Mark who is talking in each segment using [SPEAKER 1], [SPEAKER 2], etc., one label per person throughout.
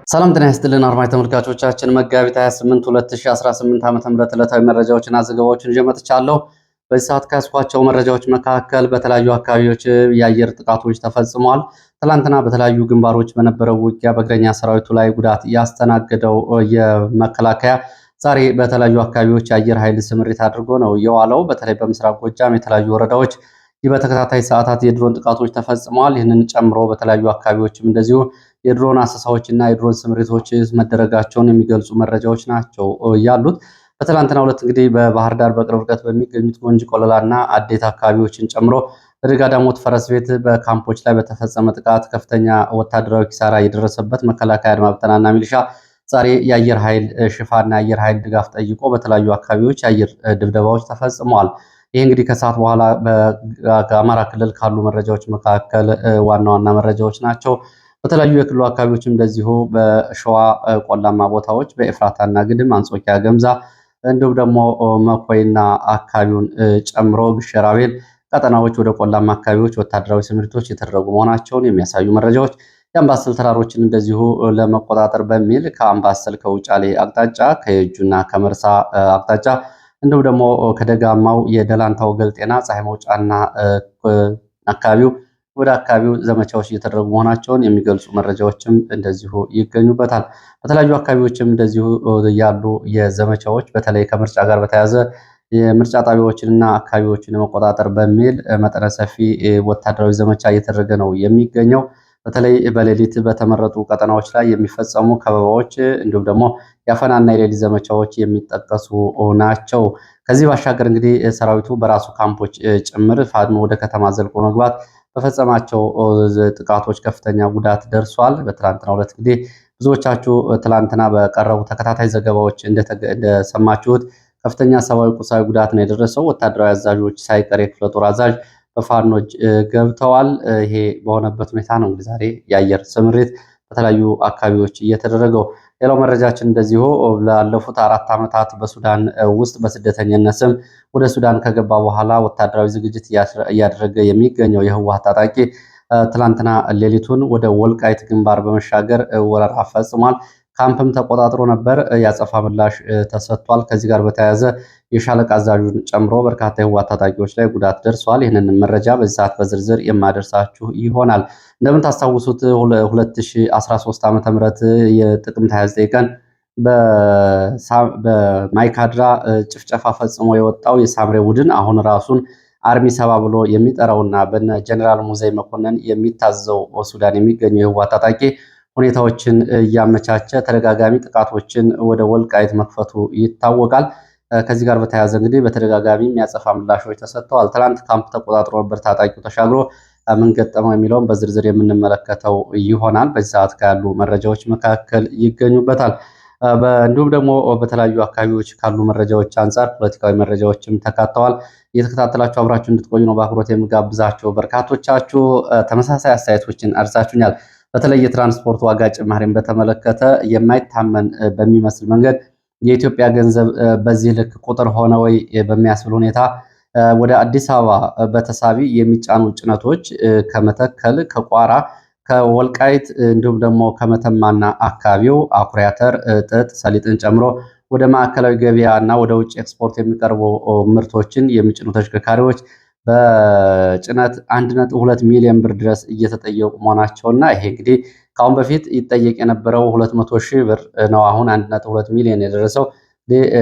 [SPEAKER 1] ሰላም ጤና ይስጥልን አድማጭ ተመልካቾቻችን መጋቢት 28 2018 ዓ.ም ዕለታዊ መረጃዎችና ዘገባዎችን ይዤ መጥቻለሁ። በዚህ ሰዓት ከያዝኳቸው መረጃዎች መካከል በተለያዩ አካባቢዎች የአየር ጥቃቶች ተፈጽመዋል። ትላንትና በተለያዩ ግንባሮች በነበረው ውጊያ በእግረኛ ሰራዊቱ ላይ ጉዳት ያስተናገደው የመከላከያ ዛሬ በተለያዩ አካባቢዎች የአየር ኃይል ስምሪት አድርጎ ነው የዋለው። በተለይ በምስራቅ ጎጃም የተለያዩ ወረዳዎች በተከታታይ ሰዓታት የድሮን ጥቃቶች ተፈጽመዋል። ይህንን ጨምሮ በተለያዩ አካባቢዎችም እንደዚሁ የድሮን አሰሳዎችና የድሮን ስምሪቶች መደረጋቸውን የሚገልጹ መረጃዎች ናቸው ያሉት። በትላንትናው ዕለት እንግዲህ በባህር ዳር በቅርብ ርቀት በሚገኙት ጎንጂ ቆለላና አዴት አካባቢዎችን ጨምሮ በደጋ ዳሞት ፈረስ ቤት በካምፖች ላይ በተፈጸመ ጥቃት ከፍተኛ ወታደራዊ ኪሳራ የደረሰበት መከላከያ አድማ ብተናና ሚሊሻ ዛሬ የአየር ኃይል ሽፋንና የአየር ኃይል ድጋፍ ጠይቆ በተለያዩ አካባቢዎች የአየር ድብደባዎች ተፈጽመዋል። ይህ እንግዲህ ከሰዓት በኋላ በአማራ ክልል ካሉ መረጃዎች መካከል ዋና ዋና መረጃዎች ናቸው። በተለያዩ የክልሉ አካባቢዎችም እንደዚሁ በሸዋ ቆላማ ቦታዎች በኤፍራታና ግድም፣ አንጾኪያ፣ ገምዛ እንዲሁም ደግሞ መኮይና አካባቢውን ጨምሮ ግሸራቤል ቀጠናዎች ወደ ቆላማ አካባቢዎች ወታደራዊ ስምሪቶች የተደረጉ መሆናቸውን የሚያሳዩ መረጃዎች የአምባሰል ተራሮችን እንደዚሁ ለመቆጣጠር በሚል ከአምባሰል ከውጫሌ አቅጣጫ ከየጁና ከመርሳ አቅጣጫ እንዲሁም ደግሞ ከደጋማው የደላንታው ገልጤና ፀሐይ መውጫና አካባቢው ወደ አካባቢው ዘመቻዎች እየተደረጉ መሆናቸውን የሚገልጹ መረጃዎችም እንደዚሁ ይገኙበታል። በተለያዩ አካባቢዎችም እንደዚሁ ያሉ የዘመቻዎች በተለይ ከምርጫ ጋር በተያያዘ የምርጫ ጣቢያዎችንና አካባቢዎችን ለመቆጣጠር በሚል መጠነ ሰፊ ወታደራዊ ዘመቻ እየተደረገ ነው የሚገኘው። በተለይ በሌሊት በተመረጡ ቀጠናዎች ላይ የሚፈጸሙ ከበባዎች እንዲሁም ደግሞ የአፈናና የሌሊት ዘመቻዎች የሚጠቀሱ ናቸው። ከዚህ ባሻገር እንግዲህ ሰራዊቱ በራሱ ካምፖች ጭምር ፋኖ ወደ ከተማ ዘልቆ መግባት በፈጸማቸው ጥቃቶች ከፍተኛ ጉዳት ደርሷል። በትላንትናው ዕለት እንግዲህ ብዙዎቻችሁ ትላንትና በቀረቡ ተከታታይ ዘገባዎች እንደሰማችሁት ከፍተኛ ሰብአዊ፣ ቁሳዊ ጉዳት ነው የደረሰው። ወታደራዊ አዛዦች ሳይቀር የክፍለ ጦር አዛዥ በፋኖች ገብተዋል። ይሄ በሆነበት ሁኔታ ነው እንግዲህ ዛሬ የአየር ስምሪት በተለያዩ አካባቢዎች እየተደረገው። ሌላው መረጃችን እንደዚሁ ላለፉት 4 ዓመታት በሱዳን ውስጥ በስደተኝነት ስም ወደ ሱዳን ከገባ በኋላ ወታደራዊ ዝግጅት እያደረገ የሚገኘው የህወሓት ታጣቂ ትላንትና ሌሊቱን ወደ ወልቃይት ግንባር በመሻገር ወረራ ፈጽሟል። ካምፕም ተቆጣጥሮ ነበር። ያጸፋ ምላሽ ተሰጥቷል። ከዚህ ጋር በተያያዘ የሻለቃ አዛዡን ጨምሮ በርካታ የህወሓት ታጣቂዎች ላይ ጉዳት ደርሷል። ይህንን መረጃ በዚህ ሰዓት በዝርዝር የማደርሳችሁ ይሆናል። እንደምታስታውሱት 2013 ዓ.ም የጥቅምት 29 ቀን በማይካድራ ጭፍጨፋ ፈጽሞ የወጣው የሳምሬ ቡድን አሁን ራሱን አርሚ 7 ብሎ የሚጠራውና በነ ጀነራል ሙዘይ መኮንን የሚታዘው ሱዳን የሚገኘው የህወሓት ታጣቂ ሁኔታዎችን እያመቻቸ ተደጋጋሚ ጥቃቶችን ወደ ወልቃይት መክፈቱ ይታወቃል። ከዚህ ጋር በተያያዘ እንግዲህ በተደጋጋሚ የሚያጸፋ ምላሾች ተሰጥተዋል። ትላንት ካምፕ ተቆጣጥሮ ነበር። ታጣቂው ተሻግሮ ምን ገጠመው የሚለውን በዝርዝር የምንመለከተው ይሆናል። በዚህ ሰዓት ካሉ መረጃዎች መካከል ይገኙበታል። እንዲሁም ደግሞ በተለያዩ አካባቢዎች ካሉ መረጃዎች አንጻር ፖለቲካዊ መረጃዎችም ተካተዋል። እየተከታተላችሁ አብራችሁ እንድትቆዩ ነው በአክብሮት የምጋብዛችሁ። በርካቶቻችሁ ተመሳሳይ አስተያየቶችን አድርሳችሁኛል። በተለይ የትራንስፖርት ዋጋ ጭማሪን በተመለከተ የማይታመን በሚመስል መንገድ የኢትዮጵያ ገንዘብ በዚህ ልክ ቁጥር ሆነ ወይ በሚያስብል ሁኔታ ወደ አዲስ አበባ በተሳቢ የሚጫኑ ጭነቶች ከመተከል፣ ከቋራ፣ ከወልቃይት እንዲሁም ደግሞ ከመተማና አካባቢው አኩሪ አተር፣ ጥጥ፣ ሰሊጥን ጨምሮ ወደ ማዕከላዊ ገበያ እና ወደ ውጭ ኤክስፖርት የሚቀርቡ ምርቶችን የሚጭኑ ተሽከርካሪዎች በጭነት 1.2 ሚሊዮን ብር ድረስ እየተጠየቁ መሆናቸውና ይሄ እንግዲህ ከአሁን በፊት ይጠየቅ የነበረው 200 ሺህ ብር ነው። አሁን 1.2 ሚሊዮን የደረሰው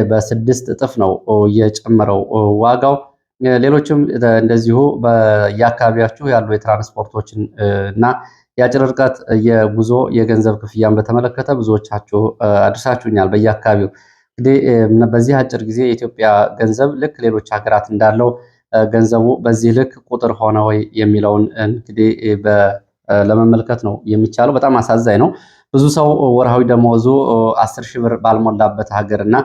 [SPEAKER 1] በ6 እጥፍ ነው የጨመረው ዋጋው። ሌሎችም እንደዚሁ በየአካባቢያችሁ ያሉ የትራንስፖርቶችን እና የአጭር ርቀት የጉዞ የገንዘብ ክፍያን በተመለከተ ብዙዎቻችሁ አድርሳችሁኛል። በየአካባቢው እንግዲህ በዚህ አጭር ጊዜ የኢትዮጵያ ገንዘብ ልክ ሌሎች ሀገራት እንዳለው ገንዘቡ በዚህ ልክ ቁጥር ሆነ ወይ የሚለውን እንግዲህ ለመመልከት ነው የሚቻለው። በጣም አሳዛኝ ነው። ብዙ ሰው ወርሃዊ ደመወዙ 10 ሺህ ብር ባልሞላበት ሀገርና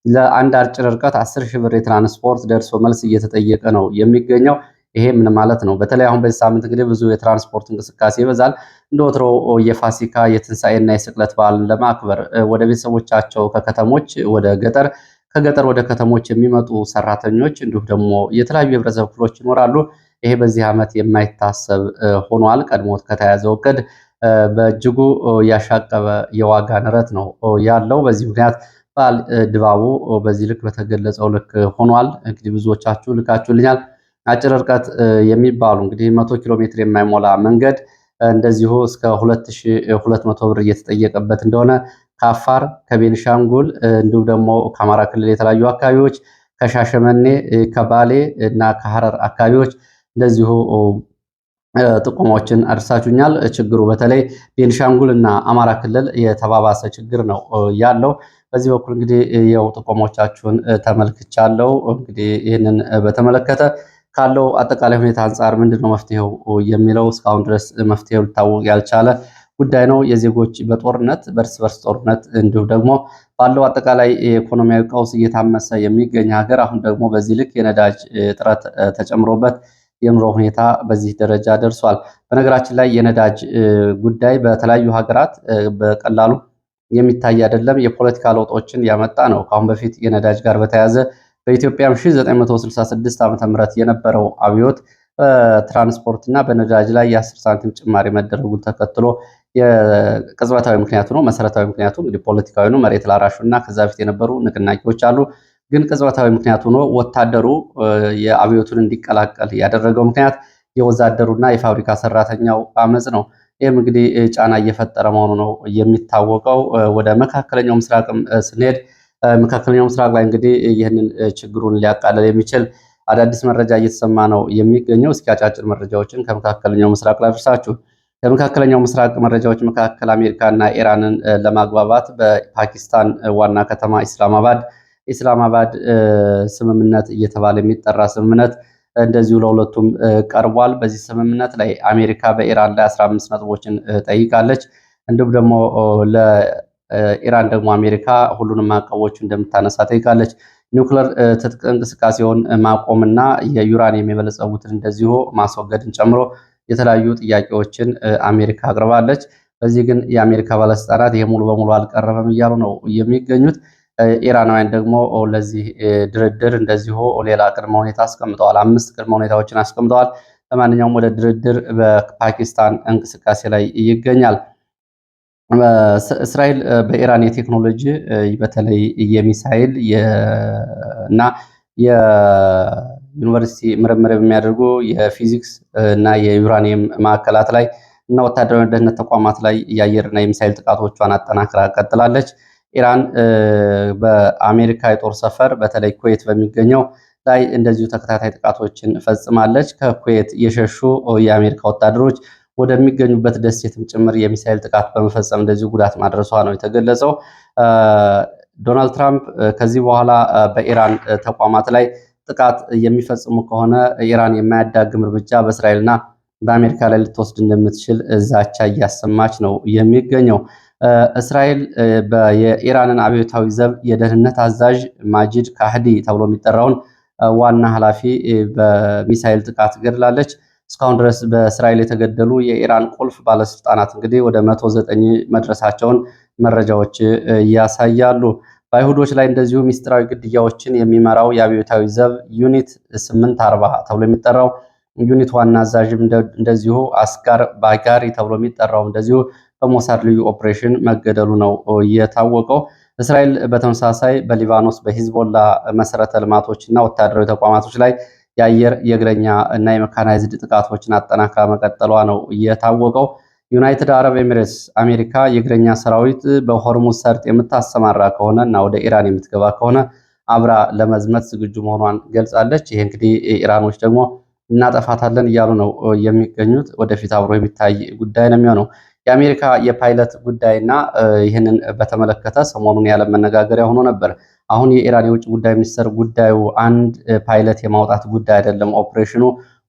[SPEAKER 1] ለአንድ አጭር ርቀት 10 ሺህ ብር የትራንስፖርት ደርሶ መልስ እየተጠየቀ ነው የሚገኘው። ይሄ ምን ማለት ነው? በተለይ አሁን በዚህ ሳምንት እንግዲህ ብዙ የትራንስፖርት እንቅስቃሴ ይበዛል። እንደ ወትሮ የፋሲካ የትንሣኤና የስቅለት በዓልን ለማክበር ወደ ቤተሰቦቻቸው ከከተሞች ወደ ገጠር ከገጠር ወደ ከተሞች የሚመጡ ሰራተኞች እንዲሁም ደግሞ የተለያዩ የህብረተሰብ ክፍሎች ይኖራሉ። ይሄ በዚህ ዓመት የማይታሰብ ሆኗል። ቀድሞ ከተያዘው እቅድ በእጅጉ ያሻቀበ የዋጋ ንረት ነው ያለው። በዚህ ምክንያት በዓል ድባቡ በዚህ ልክ በተገለጸው ልክ ሆኗል። እንግዲህ ብዙዎቻችሁ ልካችሁልኛል። አጭር ርቀት የሚባሉ እንግዲህ 100 ኪሎ ሜትር የማይሞላ መንገድ እንደዚሁ እስከ 2200 ብር እየተጠየቀበት እንደሆነ ከአፋር፣ ከቤንሻንጉል እንዲሁም ደግሞ ከአማራ ክልል የተለያዩ አካባቢዎች ከሻሸመኔ፣ ከባሌ እና ከሐረር አካባቢዎች እንደዚሁ ጥቆማዎችን አድርሳችሁኛል። ችግሩ በተለይ ቤንሻንጉል እና አማራ ክልል የተባባሰ ችግር ነው ያለው። በዚህ በኩል እንግዲህ የው ጥቆሞቻችሁን ተመልክቻለሁ። እንግዲህ ይህንን በተመለከተ ካለው አጠቃላይ ሁኔታ አንጻር ምንድነው መፍትሄው የሚለው እስካሁን ድረስ መፍትሄው ሊታወቅ ያልቻለ ጉዳይ ነው። የዜጎች በጦርነት በእርስ በርስ ጦርነት እንዲሁም ደግሞ ባለው አጠቃላይ የኢኮኖሚያዊ ቀውስ እየታመሰ የሚገኝ ሀገር አሁን ደግሞ በዚህ ልክ የነዳጅ እጥረት ተጨምሮበት የኑሮ ሁኔታ በዚህ ደረጃ ደርሷል። በነገራችን ላይ የነዳጅ ጉዳይ በተለያዩ ሀገራት በቀላሉ የሚታይ አይደለም። የፖለቲካ ለውጦችን ያመጣ ነው። ከአሁን በፊት የነዳጅ ጋር በተያያዘ በኢትዮጵያም 1966 ዓ.ም የነበረው አብዮት በትራንስፖርት እና በነዳጅ ላይ የ10 ሳንቲም ጭማሪ መደረጉን ተከትሎ የቅጽበታዊ ምክንያቱ ነው። መሰረታዊ ምክንያቱ እንግዲህ ፖለቲካዊ ነው። መሬት ላራሹ እና ከዛ በፊት የነበሩ ንቅናቄዎች አሉ። ግን ቅጽበታዊ ምክንያቱ ነው። ወታደሩ የአብዮቱን እንዲቀላቀል ያደረገው ምክንያት የወዛደሩና የፋብሪካ ሰራተኛው አመፅ ነው። ይህም እንግዲህ ጫና እየፈጠረ መሆኑ ነው የሚታወቀው። ወደ መካከለኛው ምስራቅም ስንሄድ መካከለኛው ምስራቅ ላይ እንግዲህ ይህንን ችግሩን ሊያቃለል የሚችል አዳዲስ መረጃ እየተሰማ ነው የሚገኘው። እስኪ አጫጭር መረጃዎችን ከመካከለኛው ምስራቅ ላድርሳችሁ። ከመካከለኛው ምስራቅ መረጃዎች መካከል አሜሪካና ኢራንን ለማግባባት በፓኪስታን ዋና ከተማ ኢስላማባድ ስምምነት እየተባለ የሚጠራ ስምምነት እንደዚሁ ለሁለቱም ቀርቧል። በዚህ ስምምነት ላይ አሜሪካ በኢራን ላይ 15 ነጥቦችን ጠይቃለች። እንዲሁም ደግሞ ለኢራን ደግሞ አሜሪካ ሁሉንም ማዕቀቦች እንደምታነሳ ጠይቃለች። ኒውክለር ትጥቅ እንቅስቃሴውን ማቆምና የዩራኒየም የበለጸጉትን እንደዚሁ ማስወገድን ጨምሮ የተለያዩ ጥያቄዎችን አሜሪካ አቅርባለች። በዚህ ግን የአሜሪካ ባለስልጣናት ይሄ ሙሉ በሙሉ አልቀረበም እያሉ ነው የሚገኙት። ኢራናውያን ደግሞ ለዚህ ድርድር እንደዚሁ ሌላ ቅድመ ሁኔታ አስቀምጠዋል። 5 ቅድመ ሁኔታዎችን አስቀምጠዋል። ለማንኛውም ወደ ድርድር በፓኪስታን እንቅስቃሴ ላይ ይገኛል። እስራኤል በኢራን የቴክኖሎጂ በተለይ የሚሳይል እና የዩኒቨርሲቲ ምርምር የሚያደርጉ የፊዚክስ እና የዩራኒየም ማዕከላት ላይ እና ወታደራዊ ደህንነት ተቋማት ላይ የአየርና የሚሳይል ጥቃቶቿን አጠናክራ ቀጥላለች። ኢራን በአሜሪካ የጦር ሰፈር በተለይ ኩዌት በሚገኘው ላይ እንደዚሁ ተከታታይ ጥቃቶችን ፈጽማለች። ከኩዌት የሸሹ የአሜሪካ ወታደሮች ወደሚገኙበት ደሴትም ጭምር የሚሳይል ጥቃት በመፈጸም እንደዚሁ ጉዳት ማድረሷ ነው የተገለጸው። ዶናልድ ትራምፕ ከዚህ በኋላ በኢራን ተቋማት ላይ ጥቃት የሚፈጽሙ ከሆነ ኢራን የማያዳግም እርምጃ በእስራኤልና በአሜሪካ ላይ ልትወስድ እንደምትችል ዛቻ እያሰማች ነው የሚገኘው። እስራኤል የኢራንን አብዮታዊ ዘብ የደህንነት አዛዥ ማጂድ ካህዲ ተብሎ የሚጠራውን ዋና ኃላፊ በሚሳይል ጥቃት ገድላለች። እስካሁን ድረስ በእስራኤል የተገደሉ የኢራን ቁልፍ ባለስልጣናት እንግዲህ ወደ 109 መድረሳቸውን መረጃዎች ያሳያሉ። በአይሁዶች ላይ እንደዚሁ ሚስጥራዊ ግድያዎችን የሚመራው የአብዮታዊ ዘብ ዩኒት 840 ተብሎ የሚጠራው ዩኒት ዋና አዛዥም እንደዚሁ አስጋር ባጋሪ ተብሎ የሚጠራው እንደዚሁ በሞሳድ ልዩ ኦፕሬሽን መገደሉ ነው የታወቀው። እስራኤል በተመሳሳይ በሊባኖስ በሂዝቦላ መሰረተ ልማቶች እና ወታደራዊ ተቋማቶች ላይ የአየር የእግረኛ እና የመካናይዝድ ጥቃቶችን አጠናክራ መቀጠሏ ነው የታወቀው። ዩናይትድ አረብ ኤሚሬትስ አሜሪካ የእግረኛ ሰራዊት በሆርሙዝ ሰርጥ የምታሰማራ ከሆነ እና ወደ ኢራን የምትገባ ከሆነ አብራ ለመዝመት ዝግጁ መሆኗን ገልጻለች። ይሄ እንግዲህ ኢራኖች ደግሞ እናጠፋታለን እያሉ ነው የሚገኙት። ወደፊት አብሮ የሚታይ ጉዳይ ነው የሚሆነው። የአሜሪካ የፓይለት ጉዳይና ይህንን በተመለከተ ሰሞኑን ያለ መነጋገሪያ ሆኖ ነበር። አሁን የኢራን የውጭ ጉዳይ ሚኒስትር ጉዳዩ አንድ ፓይለት የማውጣት ጉዳይ አይደለም፣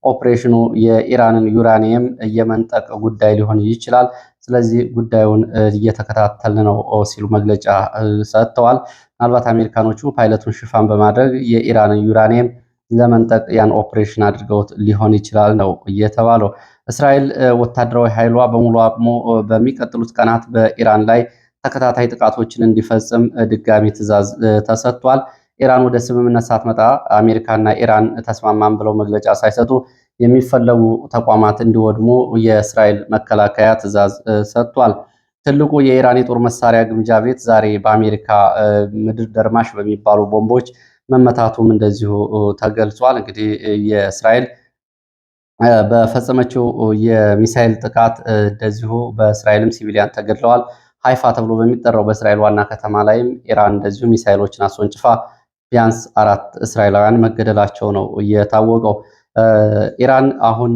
[SPEAKER 1] ኦፕሬሽኑ የኢራንን ዩራኒየም የመንጠቅ ጉዳይ ሊሆን ይችላል። ስለዚህ ጉዳዩን እየተከታተልን ነው ሲሉ መግለጫ ሰጥተዋል። ምናልባት አሜሪካኖቹ ፓይለቱን ሽፋን በማድረግ የኢራንን ዩራኒየም ለመንጠቅ ያን ኦፕሬሽን አድርገውት ሊሆን ይችላል ነው እየተባለው። እስራኤል ወታደራዊ ኃይሏ በሙሉ አቅሙ በሚቀጥሉት ቀናት በኢራን ላይ ተከታታይ ጥቃቶችን እንዲፈጽም ድጋሚ ትዕዛዝ ተሰጥቷል። ኢራን ወደ ስምምነት ሳትመጣ አሜሪካና ኢራን ተስማማን ብለው መግለጫ ሳይሰጡ የሚፈለጉ ተቋማት እንዲወድሙ የእስራኤል መከላከያ ትዕዛዝ ሰጥቷል። ትልቁ የኢራን የጦር መሳሪያ ግምጃ ቤት ዛሬ በአሜሪካ ምድር ደርማሽ በሚባሉ ቦምቦች መመታቱም እንደዚሁ ተገልጿል። እንግዲህ የእስራኤል በፈጸመችው የሚሳኤል ጥቃት እንደዚሁ በእስራኤልም ሲቪሊያን ተገድለዋል። ሃይፋ ተብሎ በሚጠራው በእስራኤል ዋና ከተማ ላይም ኢራን እንደዚሁ ሚሳኤሎችን አስወንጭፋ ቢያንስ 4 እስራኤላውያን መገደላቸው ነው የታወቀው። ኢራን አሁን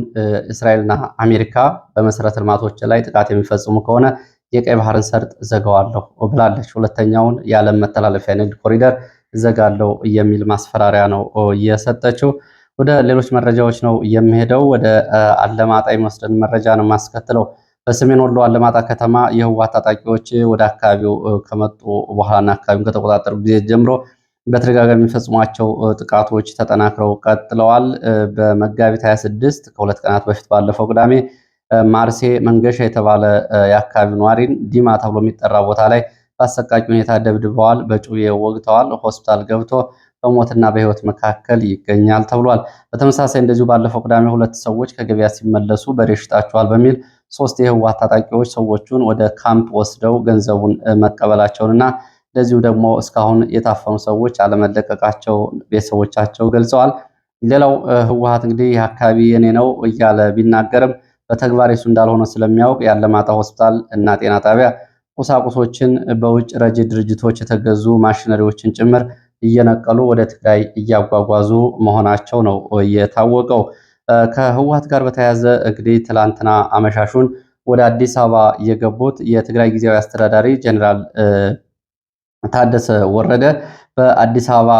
[SPEAKER 1] እስራኤልና አሜሪካ በመሰረተ ልማቶች ላይ ጥቃት የሚፈጽሙ ከሆነ የቀይ ባህርን ሰርጥ እዘጋዋለሁ ብላለች። ሁለተኛውን የዓለም መተላለፊያ ንግድ ኮሪደር እዘጋለሁ የሚል ማስፈራሪያ ነው የሰጠችው። ወደ ሌሎች መረጃዎች ነው የሚሄደው። ወደ አለማጣ የሚወስደን መረጃ ነው የማስከትለው። በሰሜን ወሎ አለማጣ ከተማ የህወሓት ታጣቂዎች ወደ አካባቢው ከመጡ በኋላና አካባቢውን ከተቆጣጠሩ ጊዜ ጀምሮ በተደጋጋሚ የሚፈጽሟቸው ጥቃቶች ተጠናክረው ቀጥለዋል። በመጋቢት 26 ከሁለት ቀናት በፊት ባለፈው ቅዳሜ ማርሴ መንገሻ የተባለ የአካባቢው ነዋሪን ዲማ ተብሎ የሚጠራ ቦታ ላይ በአሰቃቂ ሁኔታ ደብድበዋል፣ በጩቤ ወግተዋል። ሆስፒታል ገብቶ በሞትና በህይወት መካከል ይገኛል ተብሏል። በተመሳሳይ እንደዚሁ ባለፈው ቅዳሜ 2 ሰዎች ከገበያ ሲመለሱ በሬ ሽጣቸዋል በሚል 3 የህወሓት ታጣቂዎች ሰዎቹን ወደ ካምፕ ወስደው ገንዘቡን መቀበላቸውንና እንደዚሁ ደግሞ እስካሁን የታፈኑ ሰዎች አለመለቀቃቸው ቤተሰቦቻቸው ገልጸዋል። ሌላው ህወሓት እንግዲህ ይህ አካባቢ የኔ ነው እያለ ቢናገርም በተግባር እሱ እንዳልሆነ ስለሚያውቅ የአለማጣ ሆስፒታል እና ጤና ጣቢያ ቁሳቁሶችን በውጭ ረጅ ድርጅቶች የተገዙ ማሽነሪዎችን ጭምር እየነቀሉ ወደ ትግራይ እያጓጓዙ መሆናቸው ነው የታወቀው። ከህወሓት ጋር በተያያዘ እንግዲህ ትላንትና አመሻሹን ወደ አዲስ አበባ የገቡት የትግራይ ጊዜያዊ አስተዳዳሪ ጀኔራል ታደሰ ወረደ በአዲስ አበባ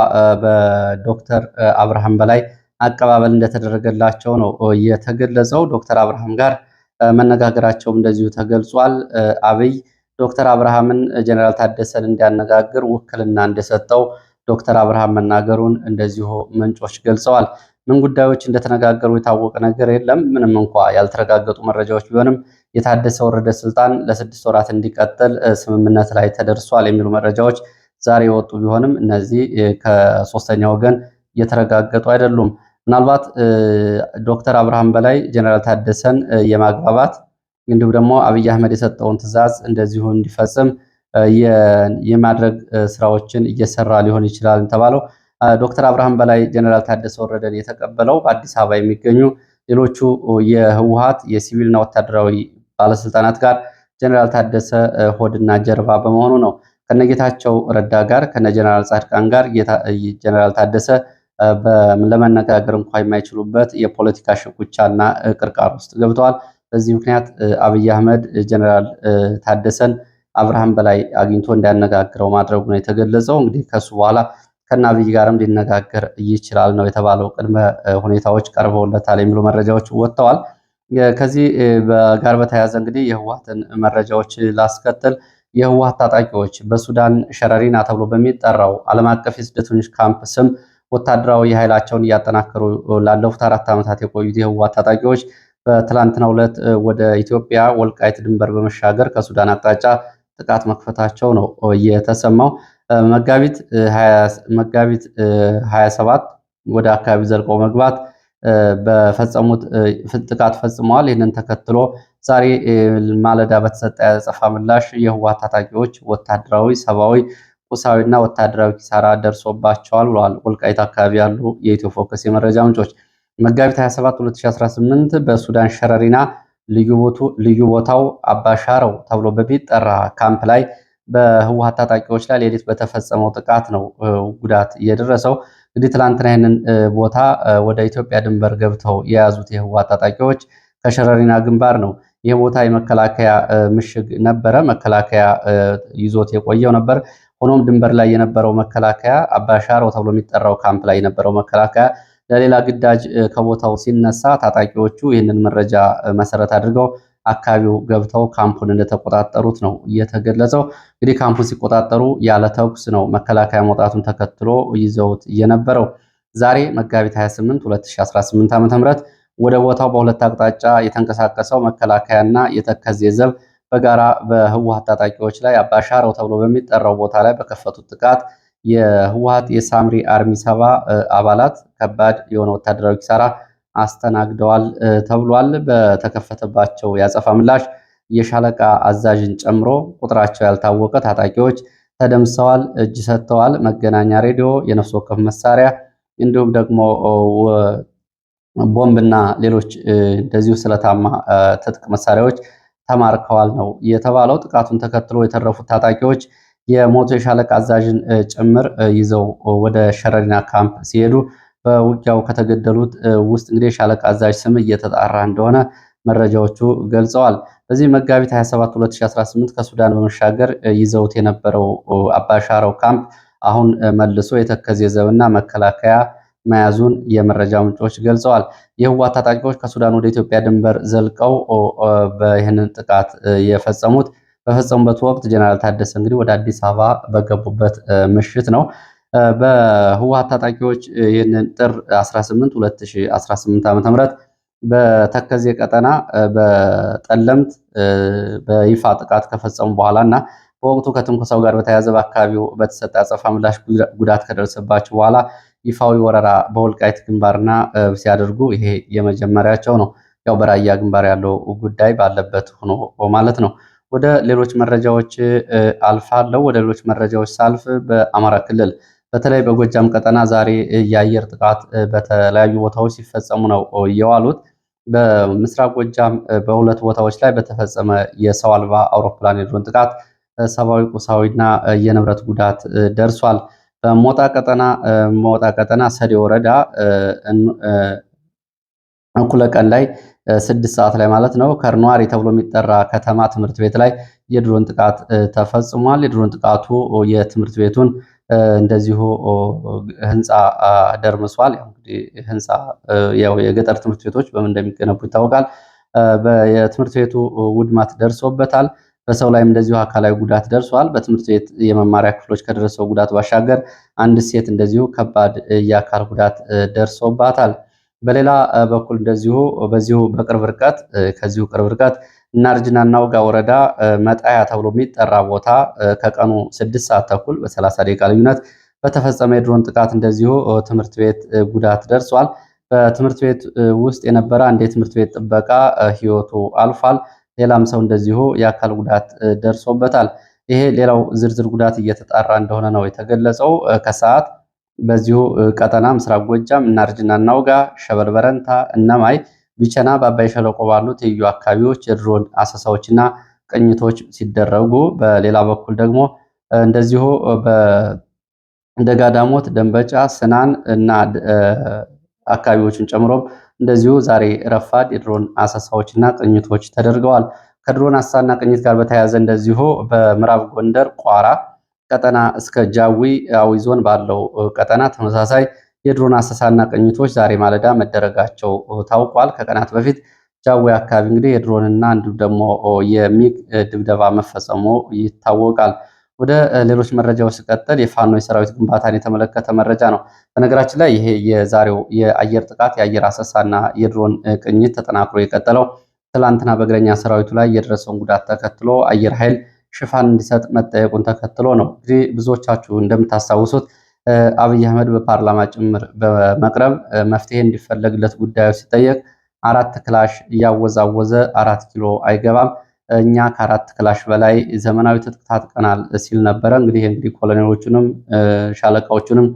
[SPEAKER 1] በዶክተር አብርሃም በላይ አቀባበል እንደተደረገላቸው ነው የተገለጸው። ዶክተር አብርሃም ጋር መነጋገራቸውም እንደዚሁ ተገልጿል። አብይ ዶክተር አብርሃምን ጀነራል ታደሰን እንዲያነጋግር ውክልና እንደሰጠው ዶክተር አብርሃም መናገሩን እንደዚሁ ምንጮች ገልጸዋል። ምን ጉዳዮች እንደተነጋገሩ የታወቀ ነገር የለም። ምንም እንኳ ያልተረጋገጡ መረጃዎች ቢሆንም የታደሰ ወረደ ስልጣን ለ6 ወራት እንዲቀጥል ስምምነት ላይ ተደርሷል የሚሉ መረጃዎች ዛሬ የወጡ ቢሆንም እነዚህ ከሶስተኛ ወገን እየተረጋገጡ አይደሉም። ምናልባት ዶክተር አብርሃም በላይ ጀነራል ታደሰን የማግባባት እንዲሁም ደግሞ አብይ አህመድ የሰጠውን ትዕዛዝ እንደዚሁ እንዲፈጽም የማድረግ ስራዎችን እየሰራ ሊሆን ይችላል ተባለው። ዶክተር አብርሃም በላይ ጀነራል ታደሰ ወረደን የተቀበለው በአዲስ አበባ የሚገኙ ሌሎቹ የህወሓት የሲቪልና ወታደራዊ ባለስልጣናት ጋር ጀነራል ታደሰ ሆድና ጀርባ በመሆኑ ነው። ከነጌታቸው ረዳ ጋር ከነ ጀነራል ጻድቃን ጋር ጀነራል ታደሰ ለመነጋገር እንኳ የማይችሉበት የፖለቲካ ሽኩቻና ቅርቃር ውስጥ ገብተዋል። በዚህ ምክንያት አብይ አህመድ ጀነራል ታደሰን አብርሃም በላይ አግኝቶ እንዲያነጋግረው ማድረጉ ነው የተገለጸው። እንግዲህ ከሱ በኋላ ከነ አብይ ጋርም ሊነጋገር ይችላል ነው የተባለው። ቅድመ ሁኔታዎች ቀርበውለታል የሚሉ መረጃዎች ወጥተዋል። ከዚህ ጋር በተያያዘ እንግዲህ የህወሓትን መረጃዎች ላስከትል። የህወሓት ታጣቂዎች በሱዳን ሸረሪና ተብሎ በሚጠራው ዓለም አቀፍ የስደተኞች ካምፕ ስም ወታደራዊ ኃይላቸውን እያጠናከሩ ላለፉት 4 ዓመታት የቆዩት የህወሓት ታጣቂዎች በትላንትናው ዕለት ወደ ኢትዮጵያ ወልቃይት ድንበር በመሻገር ከሱዳን አቅጣጫ ጥቃት መክፈታቸው ነው የተሰማው። መጋቢት 27 ወደ አካባቢ ዘልቀው መግባት በፈጸሙት ጥቃት ፈጽመዋል። ይህንን ተከትሎ ዛሬ ማለዳ በተሰጠ ያጸፋ ምላሽ የህወሓት ታጣቂዎች ወታደራዊ፣ ሰብአዊ፣ ቁሳዊና ወታደራዊ ኪሳራ ደርሶባቸዋል ብለዋል ወልቃይት አካባቢ ያሉ የኢትዮ ፎከስ የመረጃ ምንጮች። መጋቢት 27 2018 በሱዳን ሸረሪና ልዩ ቦታው አባሻረው ተብሎ በሚጠራ ካምፕ ላይ በህወሓት ታጣቂዎች ላይ ሌሊት በተፈጸመው ጥቃት ነው ጉዳት የደረሰው። እንግዲህ ትላንትና ይህንን ቦታ ወደ ኢትዮጵያ ድንበር ገብተው የያዙት የህወሓት ታጣቂዎች ከሸረሪና ግንባር ነው። ይህ ቦታ የመከላከያ ምሽግ ነበረ። መከላከያ ይዞት የቆየው ነበር። ሆኖም ድንበር ላይ የነበረው መከላከያ አባሻረው ተብሎ የሚጠራው ካምፕ ላይ የነበረው መከላከያ ለሌላ ግዳጅ ከቦታው ሲነሳ ታጣቂዎቹ ይህንን መረጃ መሰረት አድርገው አካባቢው ገብተው ካምፑን እንደተቆጣጠሩት ነው የተገለጸው። እንግዲህ ካምፑን ሲቆጣጠሩ ያለ ተኩስ ነው መከላከያ መውጣቱን ተከትሎ ይዘውት የነበረው። ዛሬ መጋቢት 28 2018 ዓ.ም ወደ ቦታው በሁለት አቅጣጫ የተንቀሳቀሰው መከላከያና የተከዜ ዘብ በጋራ በህወሓት ታጣቂዎች ላይ አባሻረው ተብሎ በሚጠራው ቦታ ላይ በከፈቱት ጥቃት የህወሓት የሳምሪ አርሚ 7 አባላት ከባድ የሆነ ወታደራዊ ኪሳራ አስተናግደዋል ተብሏል። በተከፈተባቸው ያጸፋ ምላሽ የሻለቃ አዛዥን ጨምሮ ቁጥራቸው ያልታወቀ ታጣቂዎች ተደምሰዋል፣ እጅ ሰጥተዋል። መገናኛ ሬዲዮ፣ የነፍስ ወከፍ መሳሪያ እንዲሁም ደግሞ ቦምብና ሌሎች እንደዚሁ ስለታማ ትጥቅ መሳሪያዎች ተማርከዋል ነው የተባለው። ጥቃቱን ተከትሎ የተረፉት ታጣቂዎች የሞቶ የሻለቃ አዛዥን ጭምር ይዘው ወደ ሸረሪና ካምፕ ሲሄዱ በውጊያው ከተገደሉት ውስጥ እንግዲህ የሻለቃ አዛዥ ስም እየተጣራ እንደሆነ መረጃዎቹ ገልጸዋል። በዚህ መጋቢት 27 2018 ከሱዳን በመሻገር ይዘውት የነበረው አባሻራው ካምፕ አሁን መልሶ የተከዜ ዘብና መከላከያ መያዙን የመረጃ ምንጮች ገልጸዋል። የህወሓት ታጣቂዎች ከሱዳን ወደ ኢትዮጵያ ድንበር ዘልቀው ይህንን ጥቃት በፈጸሙበት ወቅት ጀነራል ታደሰ እንግዲህ ወደ አዲስ አበባ በገቡበት ምሽት ነው። በህወሓት ታጣቂዎች ይህንን ጥር 18 2018 ዓ.ም በተከዜ ቀጠና በጠለምት በይፋ ጥቃት ከፈጸሙ በኋላ እና በወቅቱ ከትንኮሳው ጋር በተያያዘ በአካባቢው በተሰጠ አጸፋ ምላሽ ጉዳት ከደረሰባቸው በኋላ ይፋዊ ወረራ በወልቃይት ግንባርና ሲያደርጉ ይሄ የመጀመሪያቸው ነው። ያው በራያ ግንባር ያለው ጉዳይ ባለበት ሆኖ ማለት ነው። ወደ ሌሎች መረጃዎች አልፋለሁ። ወደ ሌሎች መረጃዎች ሳልፍ በአማራ ክልል በተለይ በጎጃም ቀጠና ዛሬ የአየር ጥቃት በተለያዩ ቦታዎች ሲፈጸሙ ነው የዋሉት። በምስራቅ ጎጃም በሁለት ቦታዎች ላይ በተፈጸመ የሰው አልባ አውሮፕላን የድሮን ጥቃት ሰብአዊ፣ ቁሳዊና የንብረት ጉዳት ደርሷል። በሞጣ ቀጠና ሰዴ ወረዳ እኩለ ቀን ላይ 6 ሰዓት ላይ ማለት ነው ከርኗሪ ተብሎ የሚጠራ ከተማ ትምህርት ቤት ላይ የድሮን ጥቃት ተፈጽሟል። የድሮን ጥቃቱ የትምህርት ቤቱን እንደዚሁ ህንፃ ደርምሷል። እንግዲህ ህንፃ የገጠር ትምህርት ቤቶች በምን እንደሚገነቡ ይታወቃል። የትምህርት ቤቱ ውድማት ደርሶበታል። በሰው ላይም እንደዚሁ አካላዊ ጉዳት ደርሷል። በትምህርት ቤት የመማሪያ ክፍሎች ከደረሰው ጉዳት ባሻገር አንድ ሴት እንደዚሁ ከባድ የአካል ጉዳት ደርሶባታል። በሌላ በኩል እንደዚሁ በዚሁ ከዚሁ ቅርብ ርቀት እናርጅና እናውጋ ወረዳ መጣያ ተብሎ የሚጠራ ቦታ ከቀኑ 6 ሰዓት ተኩል በ30 ደቂቃ ልዩነት በተፈጸመ የድሮን ጥቃት እንደዚሁ ትምህርት ቤት ጉዳት ደርሷል። በትምህርት ቤት ውስጥ የነበረ አንድ የትምህርት ቤት ጥበቃ ህይወቱ አልፏል። ሌላም ሰው እንደዚሁ የአካል ጉዳት ደርሶበታል። ይሄ ሌላው ዝርዝር ጉዳት እየተጣራ እንደሆነ ነው የተገለጸው። ከሰዓት በዚሁ ቀጠና ምስራቅ ጎጃም እናርጅና እናውጋ፣ ሸበል በረንታ፣ እነማይ፣ ቢቸና በአባይ ሸለቆ ባሉ ትይዩ አካባቢዎች የድሮን አሰሳዎችና ቅኝቶች ሲደረጉ፣ በሌላ በኩል ደግሞ እንደዚሁ በደጋዳሞት፣ ደንበጫ፣ ስናን እና አካባቢዎችን ጨምሮም እንደዚሁ ዛሬ ረፋድ የድሮን አሰሳዎችና ቅኝቶች ተደርገዋል። ከድሮን አሰሳና ቅኝት ጋር በተያያዘ እንደዚሁ በምዕራብ ጎንደር ቋራ ቀጠና እስከ ጃዊ አዊ ዞን ባለው ቀጠና ተመሳሳይ የድሮን አሰሳና ቅኝቶች ዛሬ ማለዳ መደረጋቸው ታውቋል። ከቀናት በፊት ጃዊ አካባቢ እንግዲህ የድሮንና እንዲሁም ደግሞ የሚግ ድብደባ መፈጸሙ ይታወቃል። ወደ ሌሎች መረጃዎች ሲቀጥል የፋኖ የሰራዊት ግንባታን የተመለከተ መረጃ ነው። በነገራችን ላይ ይሄ የዛሬው የአየር ጥቃት የአየር አሰሳና የድሮን ቅኝት ተጠናክሮ የቀጠለው ትላንትና በእግረኛ ሰራዊቱ ላይ የደረሰውን ጉዳት ተከትሎ አየር ኃይል ሽፋን እንዲሰጥ መጠየቁን ተከትሎ ነው። እንግዲህ ብዙዎቻችሁ እንደምታስታውሱት አብይ አህመድ በፓርላማ ጭምር በመቅረብ መፍትሄ እንዲፈለግለት ጉዳዩ ሲጠየቅ 4 ክላሽ እያወዛወዘ 4 ኪሎ አይገባም፣ እኛ ከ4 ክላሽ በላይ ዘመናዊ ትጥቅ ታጥቀናል ሲል ነበረ። እንግዲህ ኮሎኔሎቹንም ሻለቃዎቹንም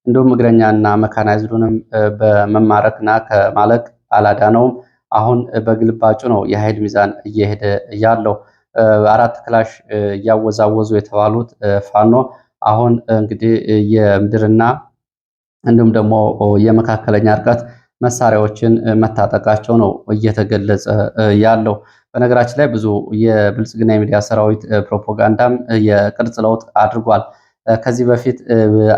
[SPEAKER 1] እንዲሁም እግረኛና መካናይዝዱንም በመማረክና ከማለቅ አላዳነውም። አሁን በግልባጩ ነው የኃይል ሚዛን እየሄደ ያለው። 4 ክላሽ እያወዛወዙ የተባሉት ፋኖ አሁን እንግዲህ የምድርና እንዲሁም ደግሞ የመካከለኛ ርቀት መሳሪያዎችን መታጠቃቸው ነው እየተገለጸ ያለው። በነገራችን ላይ ብዙ የብልጽግና የሚዲያ ሰራዊት ፕሮፓጋንዳም የቅርጽ ለውጥ አድርጓል። ከዚህ በፊት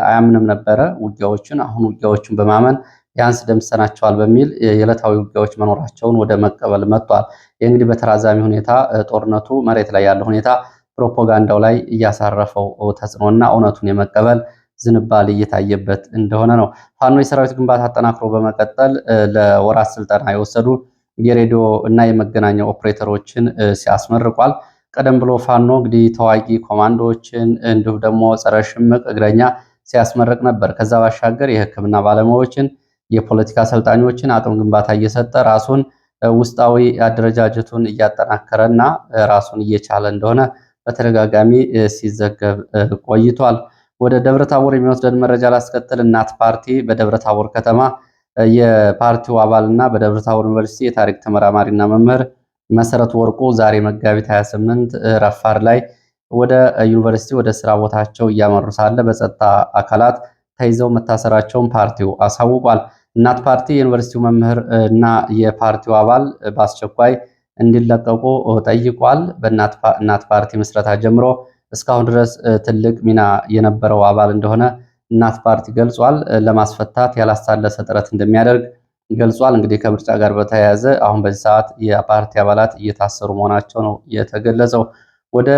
[SPEAKER 1] አያምንም ነበረ ውጊያዎችን። አሁን ውጊያዎችን በማመን ቢያንስ ደምሰናቸዋል በሚል የዕለታዊ ውጊያዎች መኖራቸውን ወደ መቀበል መጥቷል። ይህ እንግዲህ በተራዛሚ ሁኔታ ጦርነቱ መሬት ላይ ያለው ሁኔታ ፕሮፓጋንዳው ላይ እያሳረፈው ተጽዕኖና እውነቱን የመቀበል ዝንባሌ እየታየበት እንደሆነ ነው። ፋኖ የሰራዊት ግንባታ አጠናክሮ በመቀጠል ለወራት ስልጠና የወሰዱ የሬዲዮ እና የመገናኛ ኦፕሬተሮችን ሲያስመርቋል። ቀደም ብሎ ፋኖ እንግዲህ ተዋጊ ኮማንዶዎችን እንዲሁም ደግሞ ጸረ ሽምቅ እግረኛ ሲያስመርቅ ነበር። ከዛ ባሻገር የሕክምና ባለሙያዎችን፣ የፖለቲካ አሰልጣኞችን አቅም ግንባታ እየሰጠ ራሱን ውስጣዊ አደረጃጀቱን እያጠናከረና ራሱን እየቻለ እንደሆነ በተደጋጋሚ ሲዘገብ ቆይቷል። ወደ ደብረታቦር የሚወስደን መረጃ ላስከትል። እናት ፓርቲ በደብረታቦር ከተማ የፓርቲው አባልና በደብረታቦር ዩኒቨርሲቲ የታሪክ ተመራማሪና መምህር መሰረት ወርቁ ዛሬ መጋቢት 28 ረፋድ ላይ ወደ ዩኒቨርሲቲ ወደ ስራ ቦታቸው እያመሩ ሳለ በጸጥታ አካላት ተይዘው መታሰራቸውን ፓርቲው አሳውቋል። እናት ፓርቲ የዩኒቨርሲቲው መምህር እና የፓርቲው አባል በአስቸኳይ እንዲለቀቁ ጠይቋል። በእናት ፓርቲ ምስረታ ጀምሮ እስካሁን ድረስ ትልቅ ሚና የነበረው አባል እንደሆነ እናት ፓርቲ ገልጿል። ለማስፈታት ያላሳለሰ ጥረት እንደሚያደርግ ገልጿል። እንግዲህ ከምርጫ ጋር በተያያዘ አሁን በዚህ ሰዓት የፓርቲ አባላት እየታሰሩ መሆናቸው ነው የተገለጸው። ወደ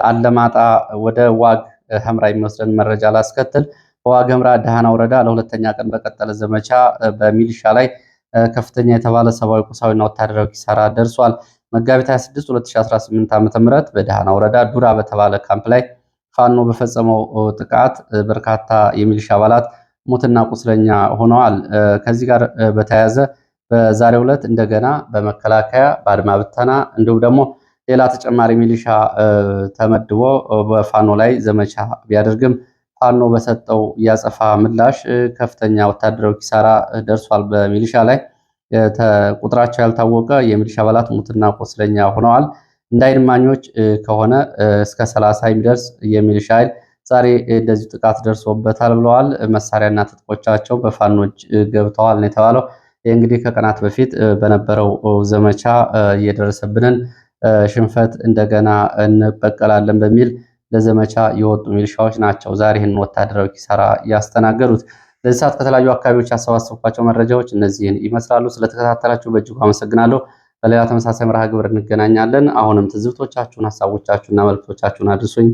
[SPEAKER 1] አለማጣ ወደ ዋግ ኽምራ የሚወስደን መረጃ ላስከትል። በዋግ ኽምራ ደሃና ወረዳ ለሁለተኛ ቀን በቀጠለ ዘመቻ በሚሊሻ ላይ ከፍተኛ የተባለ ሰብአዊ፣ ቁሳዊና ወታደራዊ ኪሳራ ደርሷል። መጋቢት 26 2018 ዓ.ም በደሃና ወረዳ ዱራ በተባለ ካምፕ ላይ ፋኖ በፈጸመው ጥቃት በርካታ የሚሊሻ አባላት ሙትና ቁስለኛ ሆነዋል። ከዚህ ጋር በተያያዘ በዛሬው ዕለት እንደገና በመከላከያ በአድማ ብተና እንዲሁም ደግሞ ሌላ ተጨማሪ ሚሊሻ ተመድቦ በፋኖ ላይ ዘመቻ ቢያደርግም ፋኖ በሰጠው ያጸፋ ምላሽ ከፍተኛ ወታደራዊ ኪሳራ ደርሷል። በሚሊሻ ላይ ቁጥራቸው ያልታወቀ የሚሊሻ አባላት ሙትና ቁስለኛ ሆነዋል። እንደ ዓይን እማኞች ከሆነ እስከ 30 የሚደርስ የሚሊሻ ኃይል ዛሬ እንደዚህ ጥቃት ደርሶበታል ብለዋል። መሳሪያና ትጥቆቻቸው በፋኖች ገብተዋል ነው የተባለው። ይህ እንግዲህ ከቀናት በፊት በነበረው ዘመቻ የደረሰብንን ሽንፈት እንደገና እንበቀላለን በሚል ለዘመቻ የወጡ ሚሊሻዎች ናቸው ዛሬ ይህን ወታደራዊ ኪሳራ ያስተናገዱት። ለዚህ ሰዓት ከተለያዩ አካባቢዎች ያሰባሰብኳቸው መረጃዎች እነዚህን ይመስላሉ። ስለተከታተላችሁ በእጅጉ አመሰግናለሁ። በሌላ ተመሳሳይ መርሃ ግብር እንገናኛለን። አሁንም ትዝብቶቻችሁን፣ ሀሳቦቻችሁና መልክቶቻችሁን አድርሱኝ።